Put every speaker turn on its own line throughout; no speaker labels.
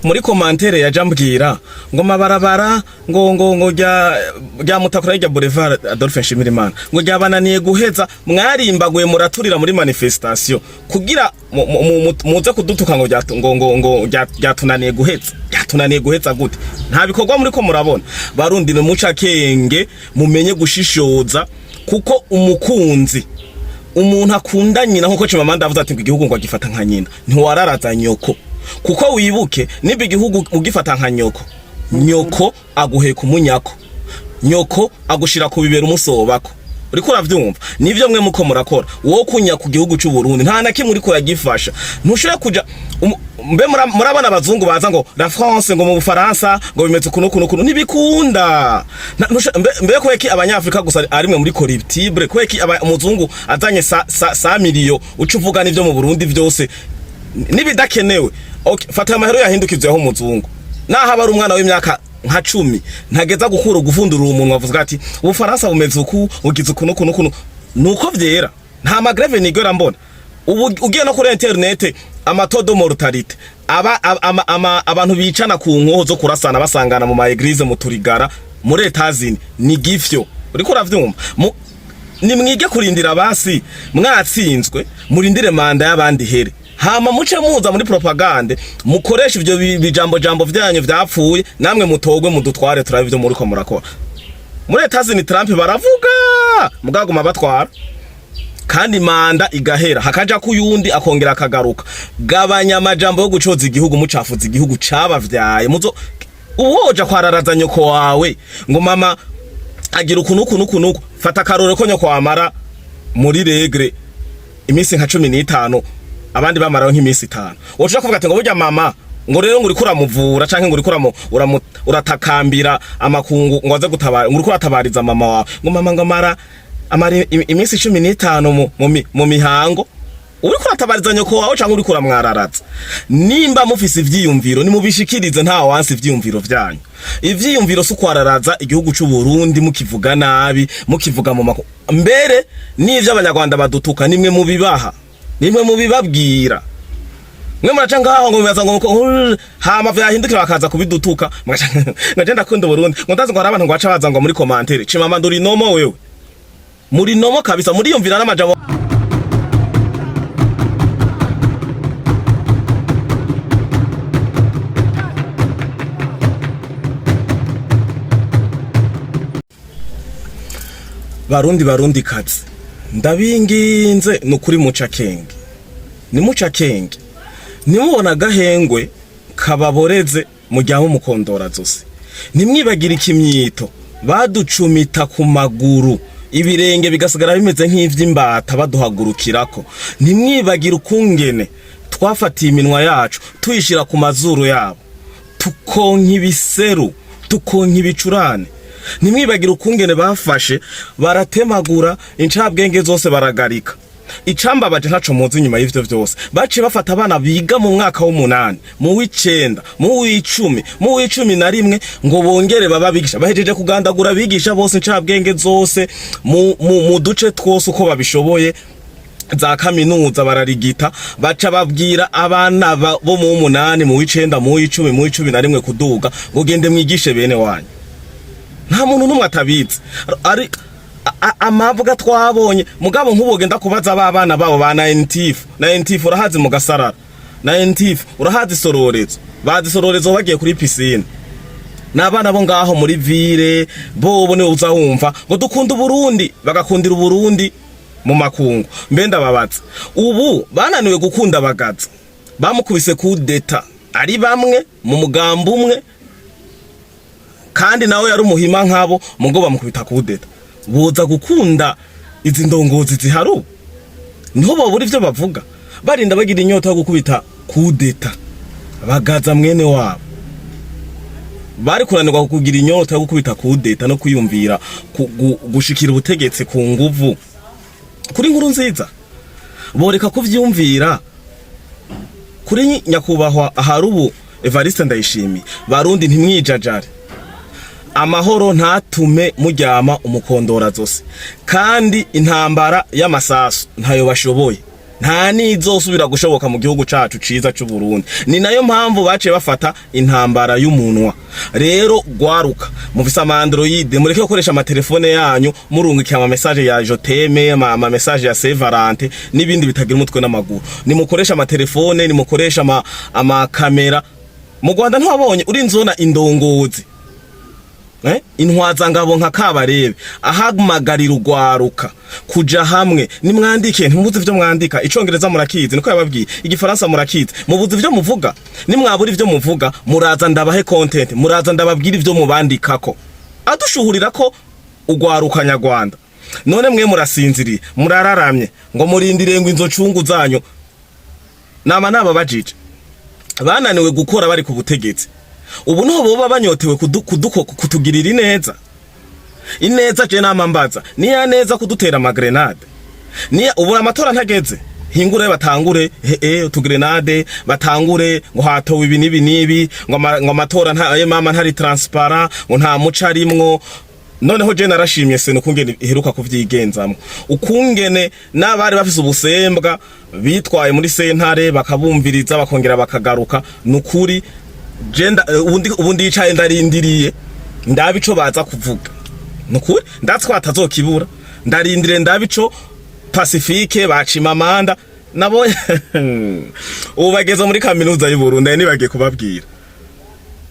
muri commentaire ya jambwira ngo mabarabara ngo rya mutakura rya Boulevard Adolphe Nshimirimana ngo ryabananiye guheza mwarimbaguye muraturira muri manifestation kugira muze kudutuka ngo ryatunaniye guheza gute nta bikorwa muri ko murabona Barundi no Cakenge mumenye gushishoza kuko umukunzi umuntu akunda nyina nkuko Chimamanda avuze ati igihugu ngo agifata nka nyina ntiwararaza nyoko kuko wibuke niba igihugu ugifata nka nyoko aguheka umunyako nyoko agushira ku bibera umusobako uriko uravyumva nivyo mwe muko murakora wo kunya ku gihugu cy'u Burundi nta na kimwe uriko yagifasha ntushobora kuja mbe murabana abazungu baza ngo la France ngo mu Bufaransa ngo bimeze kuno nibikunda mbe ko eki abanyafrika gusa arimwe muri corruptible ko eki umuzungu azanye sa miliyo ucuvuga nivyo mu Burundi vyose nibidakenewe okay fata amahero yahindukizeho umuzungu naho abari umwana w'imyaka nka 10 ntageza gukura gufundura umuntu wavuze ati Ubufaransa bumeze uku ugize kuno nuko vyera nta magreve nigera mbona ubu ugiye no kuri internet amatodo mortalite abantu bicana ku nkoho zo kurasana basangana mu ma eglise mu turigara muri etazini ni gifyo uriko uravyumva ni mwige kurindira basi mwatsinzwe murindire manda y'abandi here hama muce muza muri propagande mukoresha ivyo bijambo vyanyu vyapfuye namwe mutogwe mudutware turabe ivyo muri ko murakora muri etazini Trump baravuga mugaguma batwara kandi manda igahera hakaja kuyundi akongera akagaruka gabanya amajambo yo gucoza igihugu mucafuza igihugu cabavyaye muzo uwoja kwararaza nyoko wawe ngo mama agira ukunuku fata karore ko nyoko wamara muri regre imisi nka 15 abandi bamaraho nk'imisi 5 woca kuvuga ati ngo burya mama ngo rero ngo uri kuramuvura canke ngo uri kuramo uratakambira amakungu ngo aze gutabara ngo uri kuratabariza mama wawe ngo mama ngo amara imisi 15 mu mihango uri kuratabariza nyoko wawe canke uri kuramwararatsa nimba mufise ivyiyumviro ni mubishikirize nta wansi ivyiyumviro vyanyu ivyiyumviro sukwararaza igihugu cy'u Burundi mukivuga nabi mukivuga mu mbere n'ivyo abanyarwanda badutuka nimwe mubibaha nimwe mubibabwira mwe muraca ngaho ngo bibaza ngo hama vyahindukira bakaza kubidutuka ngagenda kwenda Burundi ngo ndazi ngo hari abantu ngo baca baza ngo muri commentaire Chimamanda uri nomo wewe muri nomo kabisa muri yumvira n'amajabo Barundi kazi ndabinginze nukuri mu Cakenge ni mu Cakenge nimubona gahengwe kababoreze mujyaho mukondora zose nimwibagira ikimyito baducumita ku maguru ibirenge bigasigara bimeze nk'ivy'imbata baduhagurukirako nimwibagira ukungene twafatiye iminwa yacu tuyishira ku mazuru yabo tukonka ibiseru tukonka ibicurane nimwibagira ukungene bafashe baratemagura incabwenge zose baragarika icamba baje ntaco muzi nyuma y'ivyo vyose bace bafata abana biga mu mwaka w'8 mu w'9 mu w'10 mu w'11 ngo bongere baba bigisha bahejeje kugandagura bigisha bose incabwenge zose mu duce twose uko babishoboye za kaminuza bararigita baca babwira abana bo mu 8 mu w'9 mu w'10 mu w'11 kuduga ngo gende mwigishe bene wanyu nta muntu numwe atabizi ari amavuga twabonye mugabo nk'ubogenda kubaza abana babo ba NTF urahazi mu gasarara na NTF urahazi sororezo bazisororezo bagiye kuri piscine nabana bo ngaho muri ville bobo ne uzahumva ngo dukunda Burundi bagakundira Burundi mu makungu mbenda babatse ubu bananiwe gukunda bagaza bamukubise kudeta ari bamwe mu mugambo umwe kandi nawe yari umuhima nkabo mugo bamukubita kudeta boza gukunda izi ndongozi ziharu niho babura ivyo bavuga barinda bagira inyota yo gukubita kudeta bagaza mwene wabo bari kuranirwa kugira inyota yo gukubita kudeta no kwiyumvira gushikira ubutegetsi ku nguvu kuri nkuru nziza boreka kuvyumvira kuri nyakubahwa Harubu Evariste Ndayishimiye Barundi ntimwijajare amahoro ntatume mujyama umukondora zose kandi intambara y'amasasu ntayo bashoboye nta nizosubira gushoboka mu gihugu cacu ciza c'u Burundi. Ni nayo mpamvu baciye bafata intambara y'umunwa. Rero gwaruka mufise ama Android mureke gukoresha amatelefone yanyu murungikira ama message ya joteme ama message ya Sevarante n'ibindi bitagira umutwe n'amaguru. Ni mukoresha amatelefone, ni mukoresha ama kamera. Mu Rwanda ntwabonye uri nzona indongozi intwaza ngabo nka Kabarebe ahamagarira ugwaruka kuja hamwe nimwandike ntimubuze ivyo mwandika icongereza murakizi niko yababwiye igifaransa murakizi mubuze ivyo muvuga nimwabura ivyo muvuga muraza ndabahe content muraza ndababwira ivyo mubandikako adushuhurira ko ugwaruka nyarwanda none mwe murasinziriye murararamye ngo murindire ngo inzocungu zanyu naba bajije bananiwe gukora bari ku butegetsi ubu no boba banyotewe kutugirira ineza je namambaza niya neza kudutera amagrenade niya ubu amatora ntageze hingure batangure utugrenade batangure ngo hatowe ibi nibi ngo amatora nta mama ntari transparent ngo nta muca arimwo noneho je narashimye se nukungene iheruka kuvyigenzamwe ukungene nabari bafise ubusembwa bitwaye muri sentare bakabumviriza bakongera bakagaruka nukuri jenda ubundi yicaye ndarindiriye ndabico baza kuvuga nukuri ndatswatazokibura ndarindire ndabico Pacifique bacima amanda nabo ubu bageze muri kaminuza y'u Burundi nibagiye kubabwira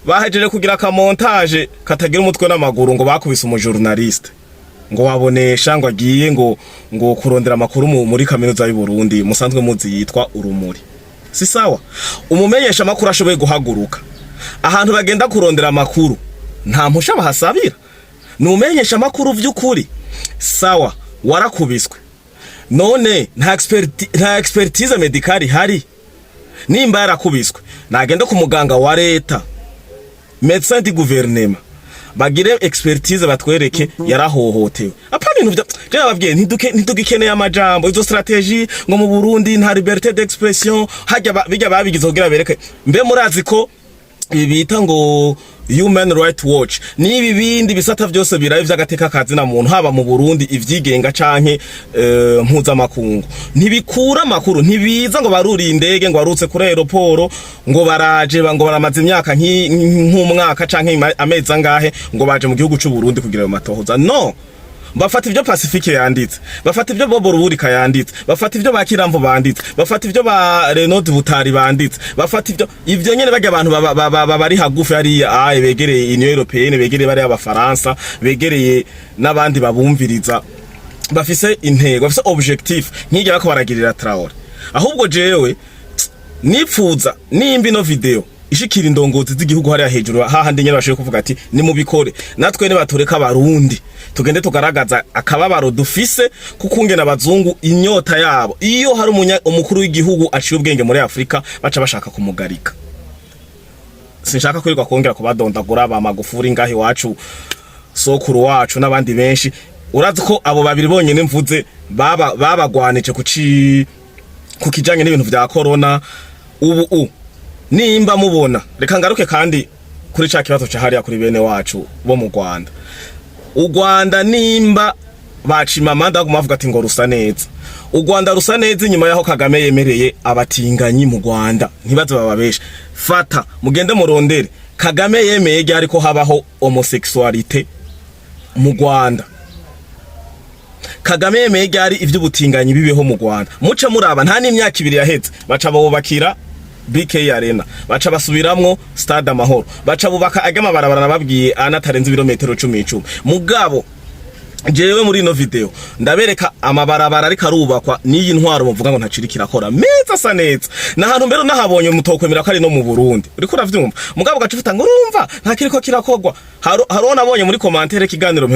bahejeje kugira ka montage katagira umutwe n'amaguru ngo bakubise umujournaliste ngo wabonesha ngo agiye ngo kurondera amakuru muri kaminuza y'u Burundi musanzwe muzi yitwa Urumuri si sawa umumenyesha makuru ashoboye guhaguruka ahantu bagenda kurondera amakuru nta mpusha bahasabira numenyesha amakuru vy'ukuri sawa warakubiswe none nta expertise medicale hari nimba yarakubiswe nagenda ku muganga wa leta médecin du gouvernement bagire expertise batwereke yarahohotewe apana ibintu je babwiye ntidugikeneye amajambo izo strategie ngo mu Burundi nta liberté d'expression bijya babigize kugira bereke mbe murazi ko ibita ngo Human Rights Watch nibi bindi bisata vyose biraye vy'agateka kazi na muntu haba mu Burundi ivyigenga canke mpuza makungu ntibikura makuru ntibiza ngo baruri indege ngo barutse kuri aeroport ngo baraje ngo baramaze imyaka nk'umwaka canke amezi angahe ngo baje mu gihugu c'u Burundi kugira ayo matohoza no bafata ivyo Pacifique yanditse bafata ivyo Bobo Ruburika yanditse bafata ivyo Bakiramvu banditse bafata ivyo ba Renaud Butari banditse bafata ivyo nyene bajya abantu bari hagufi ari begereye Union Européenne begereye bari abafaransa begereye nabandi babumviriza bafise intego bafise objectif nk'ijya bako baragirira Traore ahubwo jewe nipfuza nimba ino video ishikira indongozi z'igihugu hari hejuru hahandi nyene bashoye kuvuga ati ni mubikore natwe ne batureka abarundi tugende tugaragaza akababaro dufise kukungena abazungu inyota yabo iyo hari umukuru w'igihugu aciye ubwenge muri Afrika baca bashaka kumugarika sinshaka kwirirwa kongera kubadondagura aba Magufuri ngahi wacu sokuru wacu nabandi benshi urazi ko abo babiri bonyene mvuze babagwanije kukijanye n'ibintu vya corona ubu nimba mubona reka ngaruke kandi kuri ca kibazo ca hariya kuri bene wacu bo mu Rwanda u Rwanda nimba bacima amanda gumavuga ati ngo rusa neza u Rwanda rusa neza nyuma yaho Kagame yemereye abatinganyi mu Rwanda ntibaze bababesha fata mugende murondere Kagame yemeye ryari ko habaho homosexualité mu Rwanda Kagame yemeye ryari ivy'ubutinganyi bibeho mu Rwanda muce muraba nta n'imyaka 2 yaheze baca babubakira BK Arena baca basubiramwo Stade Amahoro baca bubaka agama barabara nababwiye anatarenze ibirometero 10 mugabo jewe muri no video ndabereka amabarabara ariko arubakwa niyi ntwaro muvuga ngo ntacirikira kora meza sa neza na hantu mbere nahabonye mutokwemera ko ari no mu Burundi uriko uravyumva mugabo gacufuta ngo urumva nta kiriko kirakogwa haro nabonye muri commentaire kiganiro